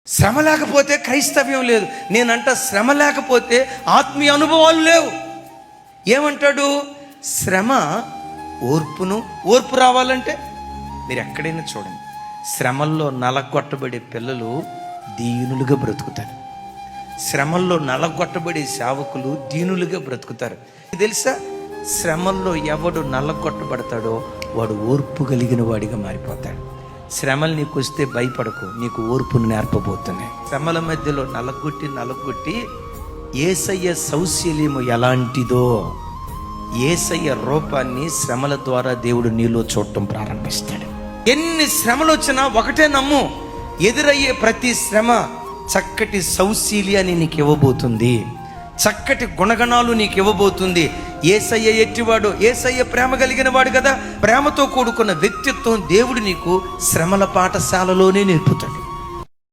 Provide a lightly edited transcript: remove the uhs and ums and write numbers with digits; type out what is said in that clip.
శ్రమ లేకపోతే క్రైస్తవ్యం లేదు. నేనంట శ్రమ లేకపోతే ఆత్మీయ అనుభవాలు లేవు. ఏమంటాడు? శ్రమ ఓర్పు రావాలంటే మీరు ఎక్కడైనా చూడండి, శ్రమల్లో నలగొట్టబడే పిల్లలు దీనులుగా బ్రతుకుతారు. శ్రమల్లో నలగొట్టబడే సేవకులు దీనులుగా బ్రతుకుతారు. తెలుసా, శ్రమల్లో ఎవడు నలగొట్టబడతాడో వాడు ఓర్పు కలిగిన వాడిగా మారిపోతాడు. శ్రమలు నీకు వస్తే భయపడకు, నీకు ఓర్పును నేర్పబోతున్నాయి. శ్రమల మధ్యలో నలగొట్టి యేసయ్య సౌశల్యము ఎలాంటిదో, యేసయ్య రూపాన్ని శ్రమల ద్వారా దేవుడు నీలో చూడటం ప్రారంభిస్తాడు. ఎన్ని శ్రమలు వచ్చినా ఒకటే నమ్ము, ఎదురయ్యే ప్రతి శ్రమ చక్కటి సౌశీల్యాన్ని నీకు ఇవ్వబోతుంది, చక్కటి గుణగణాలు నీకు ఇవ్వబోతుంది. యేసయ్య ఎట్టివాడు? యేసయ్య ప్రేమ కలిగిన వాడు కదా. ప్రేమతో కూడుకున్న వ్యక్తిత్వం దేవుడు నీకు శ్రమల పాఠశాలలోనే నేర్పుతాడు.